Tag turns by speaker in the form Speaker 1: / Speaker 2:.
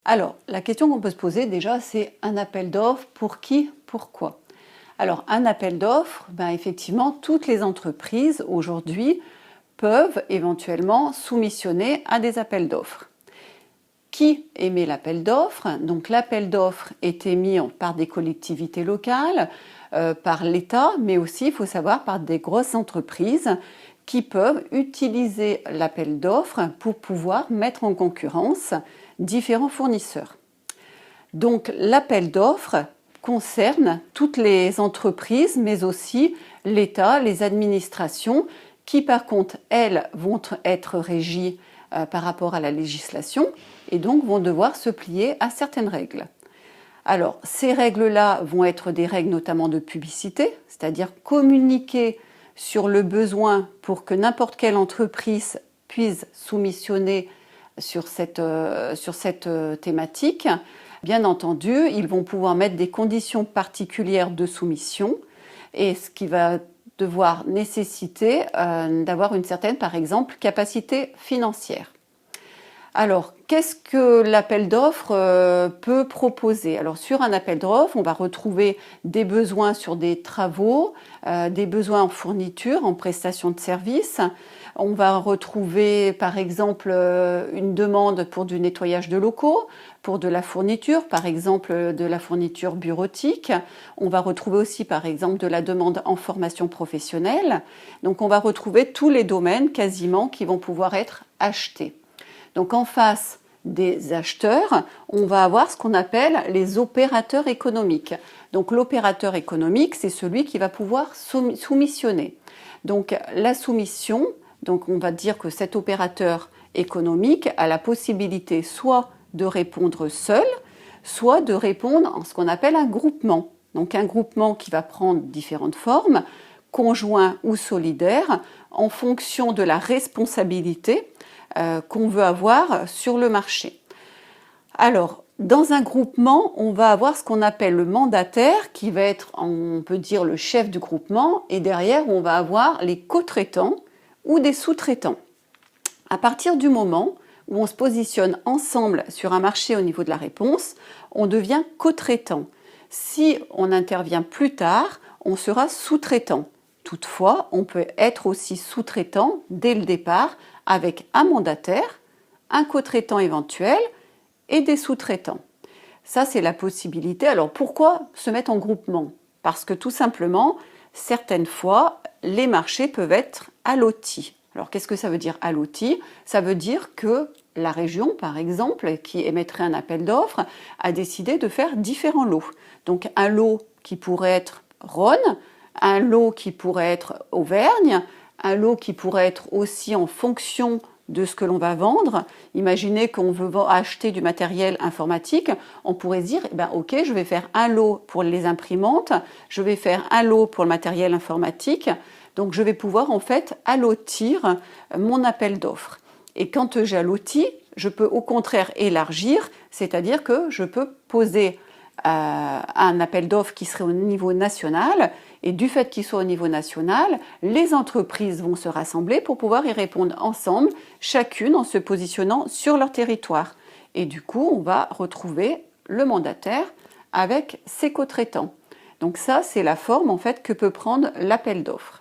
Speaker 1: Alors, la question qu'on peut se poser déjà, c'est un appel d'offres pour qui, pourquoi? Alors, un appel d'offres, effectivement, toutes les entreprises aujourd'hui peuvent éventuellement soumissionner à des appels d'offres. Qui émet l'appel d'offres? Donc l'appel d'offres est émis par des collectivités locales, par l'État, mais aussi, il faut savoir, par des grosses entreprises qui peuvent utiliser l'appel d'offres pour pouvoir mettre en concurrence différents fournisseurs. Donc l'appel d'offres concerne toutes les entreprises, mais aussi l'État, les administrations, qui par contre, elles, vont être régies par rapport à la législation et donc vont devoir se plier à certaines règles. Alors, ces règles-là vont être des règles notamment de publicité, c'est-à-dire communiquer sur le besoin pour que n'importe quelle entreprise puisse soumissionner sur cette thématique. Bien entendu, ils vont pouvoir mettre des conditions particulières de soumission et ce qui va devoir nécessiter d'avoir une certaine, par exemple, capacité financière. Alors, qu'est-ce que l'appel d'offres peut proposer? Alors, sur un appel d'offres, on va retrouver des besoins sur des travaux, des besoins en fourniture, en prestation de services. On va retrouver, par exemple, une demande pour du nettoyage de locaux, pour de la fourniture, par exemple de la fourniture bureautique. On va retrouver aussi, par exemple, de la demande en formation professionnelle. Donc, on va retrouver tous les domaines quasiment qui vont pouvoir être achetés. Donc en face des acheteurs, on va avoir ce qu'on appelle les opérateurs économiques. Donc l'opérateur économique, c'est celui qui va pouvoir soumissionner. Donc la soumission, donc on va dire que cet opérateur économique a la possibilité soit de répondre seul, soit de répondre en ce qu'on appelle un groupement. Donc un groupement qui va prendre différentes formes, conjoint ou solidaire, en fonction de la responsabilité qu'on veut avoir sur le marché. Alors, dans un groupement, on va avoir ce qu'on appelle le mandataire, qui va être, on peut dire, le chef du groupement, et derrière, on va avoir les co-traitants ou des sous-traitants. À partir du moment où on se positionne ensemble sur un marché au niveau de la réponse, on devient co-traitant. Si on intervient plus tard, on sera sous-traitant. Toutefois, on peut être aussi sous-traitant dès le départ avec un mandataire, un co-traitant éventuel et des sous-traitants. Ça, c'est la possibilité. Alors, pourquoi se mettre en groupement? Parce que tout simplement, certaines fois, les marchés peuvent être allotis. Alors, qu'est-ce que ça veut dire alloti? Ça veut dire que la région, par exemple, qui émettrait un appel d'offres, a décidé de faire différents lots. Donc, un lot qui pourrait être Rhône, un lot qui pourrait être Auvergne, un lot qui pourrait être aussi en fonction de ce que l'on va vendre. Imaginez qu'on veut acheter du matériel informatique, on pourrait se dire, ok, je vais faire un lot pour les imprimantes, je vais faire un lot pour le matériel informatique, donc je vais pouvoir en fait allotir mon appel d'offres. Et quand j'allotis, je peux au contraire élargir, c'est-à-dire que je peux poser un appel d'offres qui serait au niveau national, et du fait qu'il soit au niveau national, les entreprises vont se rassembler pour pouvoir y répondre ensemble, chacune en se positionnant sur leur territoire. Et du coup, on va retrouver le mandataire avec ses co-traitants. Donc ça, c'est la forme en fait que peut prendre l'appel d'offres.